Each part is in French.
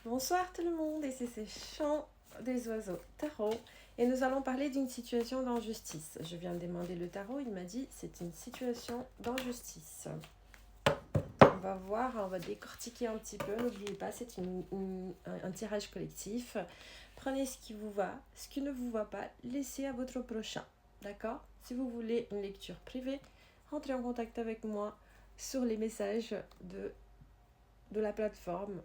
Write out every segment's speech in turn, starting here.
Bonsoir tout le monde, et c'est Chant des oiseaux tarot et nous allons parler d'une situation d'injustice. Je viens de demander le tarot, il m'a dit c'est une situation d'injustice. On va voir, on va décortiquer un petit peu, n'oubliez pas c'est un tirage collectif. Prenez ce qui vous va, ce qui ne vous va pas, laissez à votre prochain, d'accord? Si vous voulez une lecture privée, rentrez en contact avec moi sur les messages de la plateforme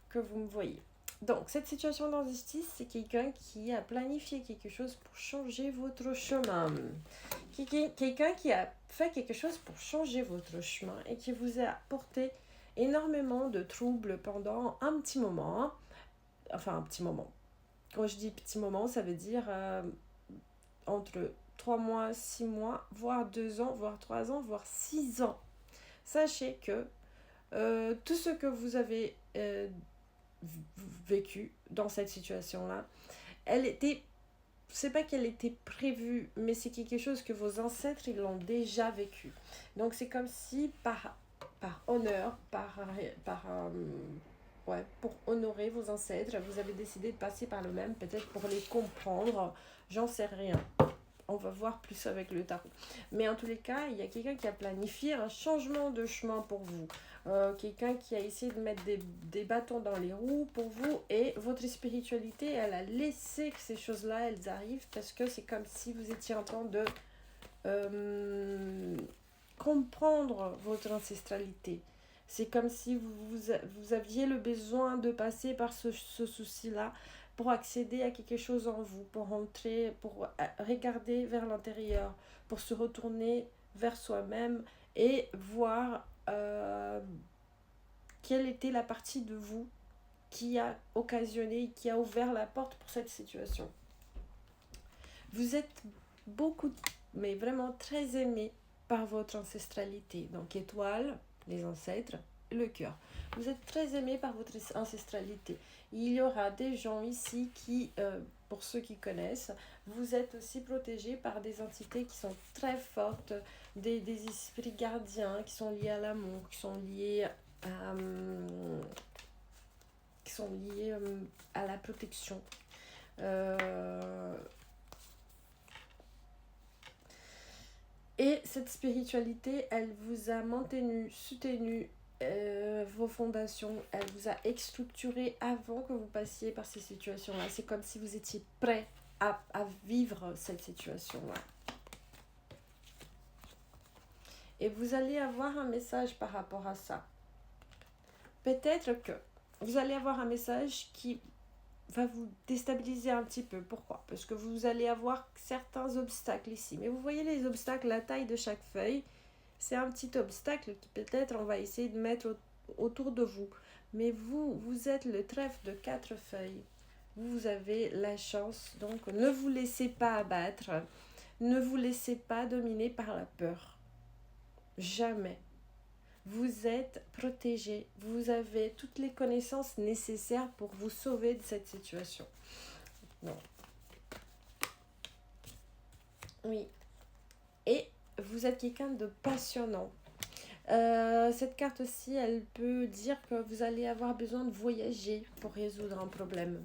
que vous me voyez. Donc, cette situation d'injustice, c'est quelqu'un qui a planifié quelque chose pour changer votre chemin. Quelqu'un qui a fait quelque chose pour changer votre chemin et qui vous a apporté énormément de troubles pendant un petit moment. Enfin, un petit moment. Quand je dis petit moment, ça veut dire entre 3 mois, 6 mois, voire 2 ans, voire 3 ans, voire 6 ans. Sachez que tout ce que vous avez vécu dans cette situation-là, c'est pas qu'elle était prévue, mais c'est quelque chose que vos ancêtres, ils l'ont déjà vécu. Donc c'est comme si par honneur, pour honorer vos ancêtres, vous avez décidé de passer par le même, peut-être pour les comprendre, j'en sais rien. On va voir plus avec le tarot. Mais en tous les cas, il y a quelqu'un qui a planifié un changement de chemin pour vous. Quelqu'un qui a essayé de mettre des bâtons dans les roues pour vous. Et votre spiritualité, elle a laissé que ces choses-là, elles arrivent. Parce que c'est comme si vous étiez en train de comprendre votre ancestralité. C'est comme si vous aviez le besoin de passer par ce souci-là pour accéder à quelque chose en vous, pour rentrer, pour regarder vers l'intérieur, pour se retourner vers soi-même et voir quelle était la partie de vous qui a occasionné, qui a ouvert la porte pour cette situation. Vous êtes beaucoup, mais vraiment très aimé par votre ancestralité. Donc étoile, les ancêtres, le cœur. Vous êtes très aimé par votre ancestralité. Il y aura des gens ici qui, pour ceux qui connaissent, vous êtes aussi protégés par des entités qui sont très fortes, des esprits gardiens qui sont liés à l'amour, qui sont liés à la protection. Et cette spiritualité, elle vous a maintenu, soutenu vos fondations, elle vous a structuré avant que vous passiez par ces situations-là. C'est comme si vous étiez prêt à vivre cette situation-là. Et vous allez avoir un message par rapport à ça. Peut-être que vous allez avoir un message qui va vous déstabiliser un petit peu. Pourquoi? Parce que vous allez avoir certains obstacles ici. Mais vous voyez les obstacles, la taille de chaque feuille, c'est un petit obstacle qui peut-être on va essayer de mettre autour de vous. Mais vous êtes le trèfle de 4 feuilles. Vous avez la chance, donc ne vous laissez pas abattre. Ne vous laissez pas dominer par la peur. Jamais. Vous êtes protégé. Vous avez toutes les connaissances nécessaires pour vous sauver de cette situation. Non. Oui. Et vous êtes quelqu'un de passionnant. Cette carte aussi, elle peut dire que vous allez avoir besoin de voyager pour résoudre un problème.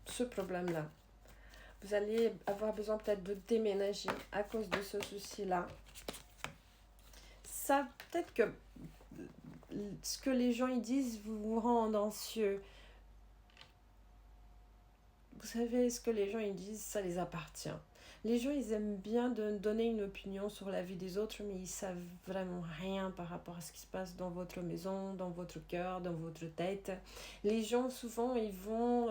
Ce problème-là. Vous allez avoir besoin peut-être de déménager à cause de ce souci-là. Ça, peut-être que ce que les gens ils disent vous rend anxieux. Vous savez, ce que les gens ils disent, ça les appartient. Les gens, ils aiment bien donner une opinion sur la vie des autres, mais ils savent vraiment rien par rapport à ce qui se passe dans votre maison, dans votre cœur, dans votre tête. Les gens, souvent, ils vont...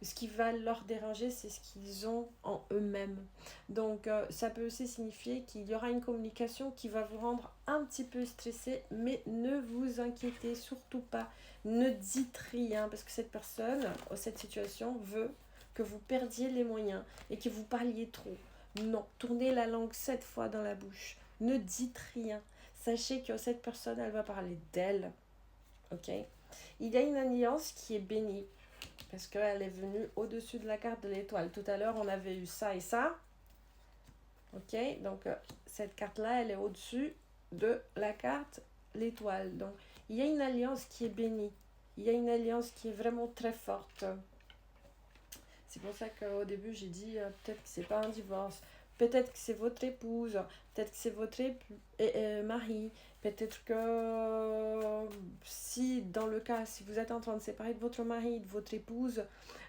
ce qui va leur déranger, c'est ce qu'ils ont en eux-mêmes. Donc, ça peut aussi signifier qu'il y aura une communication qui va vous rendre un petit peu stressé, mais ne vous inquiétez surtout pas. Ne dites rien, parce que cette personne, cette situation, veut que vous perdiez les moyens et que vous parliez trop. Non, tournez la langue 7 fois dans la bouche. Ne dites rien. Sachez que cette personne, elle va parler d'elle. Ok? Il y a une alliance qui est bénie parce qu'elle est venue au-dessus de la carte de l'étoile. Tout à l'heure, on avait eu ça et ça. Ok? Donc, cette carte-là, elle est au-dessus de la carte l'étoile. Donc, il y a une alliance qui est bénie. il y a une alliance qui est vraiment très forte. C'est pour ça qu'au début, j'ai dit peut-être que c'est pas un divorce. Peut-être que c'est votre épouse, peut-être que c'est votre mari, peut-être que si, dans le cas, si vous êtes en train de séparer de votre mari, de votre épouse,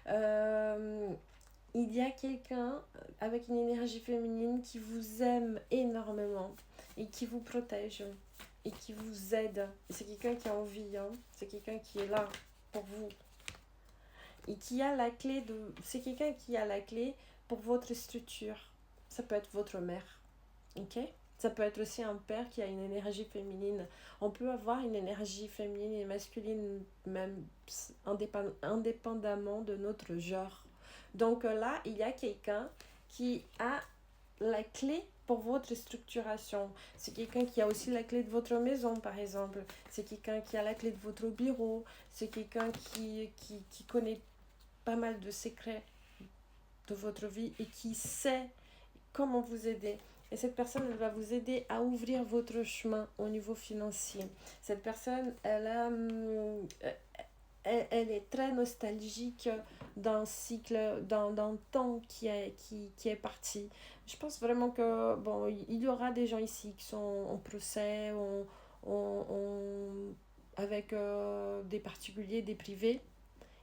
il y a quelqu'un avec une énergie féminine qui vous aime énormément et qui vous protège et qui vous aide. Et c'est quelqu'un qui a envie, hein. C'est quelqu'un qui est là pour vous. Et qui a la clé de... C'est quelqu'un qui a la clé pour votre structure. Ça peut être votre mère, ok? Ça peut être aussi un père qui a une énergie féminine. On peut avoir une énergie féminine et masculine même indépendamment de notre genre. Donc là, il y a quelqu'un qui a la clé pour votre structuration. C'est quelqu'un qui a aussi la clé de votre maison, par exemple. C'est quelqu'un qui a la clé de votre bureau. C'est quelqu'un qui connaît pas mal de secrets de votre vie et qui sait comment vous aider. Et cette personne, elle va vous aider à ouvrir votre chemin au niveau financier. Cette personne, elle est très nostalgique d'un cycle, d'un temps qui est parti. Je pense vraiment que, bon, il y aura des gens ici qui sont en procès, avec des particuliers, des privés,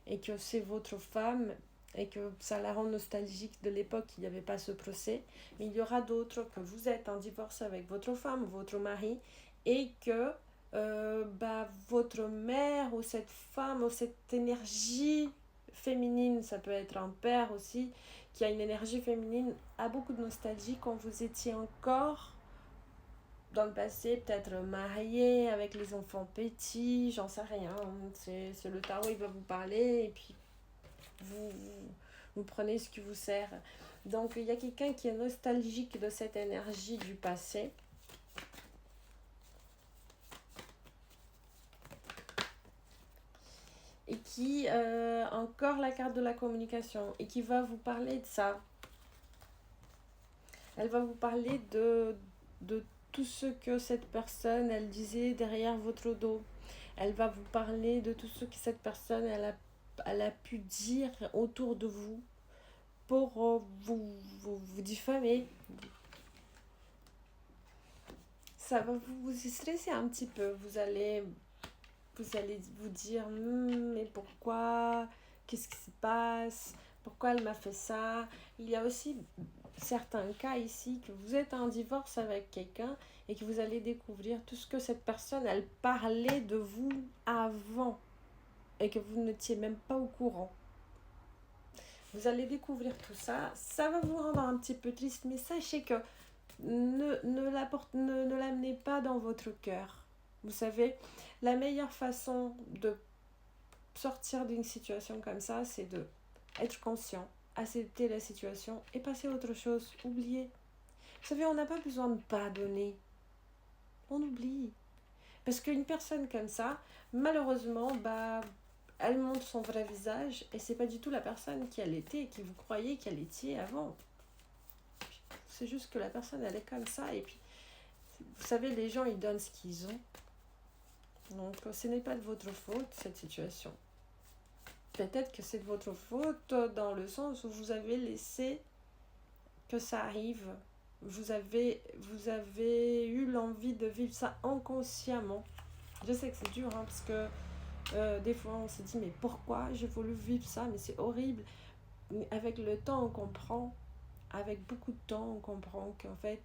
et que c'est votre femme et que ça la rend nostalgique de l'époque, il n'y avait pas ce procès. Mais il y aura d'autres que vous êtes en divorce avec votre femme, votre mari, et que votre mère ou cette femme ou cette énergie féminine, ça peut être un père aussi, qui a une énergie féminine, a beaucoup de nostalgie quand vous étiez encore dans le passé, peut-être marié avec les enfants petits, j'en sais rien. C'est le tarot, il va vous parler et puis vous prenez ce qui vous sert. Donc il y a quelqu'un qui est nostalgique de cette énergie du passé. Et qui encore la carte de la communication et qui va vous parler de ça. Elle va vous parler de tout ce que cette personne, elle disait derrière votre dos. Elle va vous parler de tout ce que cette personne, elle a pu dire autour de vous pour vous diffamer. Ça va vous stresser un petit peu. Vous allez vous dire mais pourquoi, qu'est-ce qui se passe, pourquoi elle m'a fait ça. Il y a aussi certains cas ici que vous êtes en divorce avec quelqu'un et que vous allez découvrir tout ce que cette personne elle parlait de vous avant et que vous n'étiez même pas au courant. Vous allez découvrir tout ça. Ça va vous rendre un petit peu triste, mais sachez que ne l'amenez pas dans votre cœur. Vous savez, la meilleure façon de sortir d'une situation comme ça, c'est de être conscient, accepter la situation et passer à autre chose, oublier. Vous savez, on n'a pas besoin de pardonner. On oublie. Parce qu'une personne comme ça, malheureusement, elle montre son vrai visage et c'est pas du tout la personne qui elle était, qui vous croyez qu'elle était avant. C'est juste que la personne, elle est comme ça. Et puis, vous savez, les gens, ils donnent ce qu'ils ont. Donc, ce n'est pas de votre faute, cette situation. Peut-être que c'est de votre faute dans le sens où vous avez laissé que ça arrive. Vous avez eu l'envie de vivre ça inconsciemment. Je sais que c'est dur, hein, parce que des fois, on se dit, mais pourquoi j'ai voulu vivre ça? Mais c'est horrible. Mais avec le temps, on comprend. Avec beaucoup de temps, on comprend qu'en fait,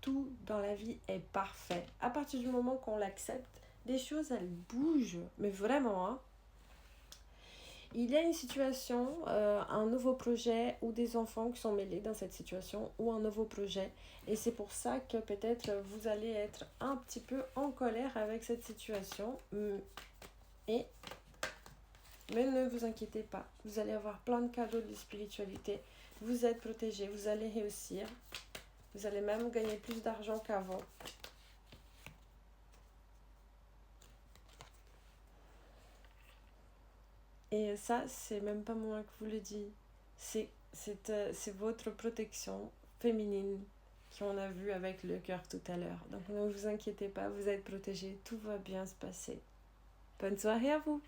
tout dans la vie est parfait. À partir du moment qu'on l'accepte, des choses, elles bougent. Mais vraiment, hein. Il y a une situation, un nouveau projet ou des enfants qui sont mêlés dans cette situation ou un nouveau projet. Et c'est pour ça que peut-être vous allez être un petit peu en colère avec cette situation. Mais ne vous inquiétez pas, vous allez avoir plein de cadeaux de spiritualité. Vous êtes protégés, vous allez réussir. Vous allez même gagner plus d'argent qu'avant. Et ça, c'est même pas moi qui vous le dis. C'est votre protection féminine qu'on a vu avec le cœur tout à l'heure. Donc ne vous inquiétez pas, vous êtes protégés, tout va bien se passer. Bonne soirée à vous.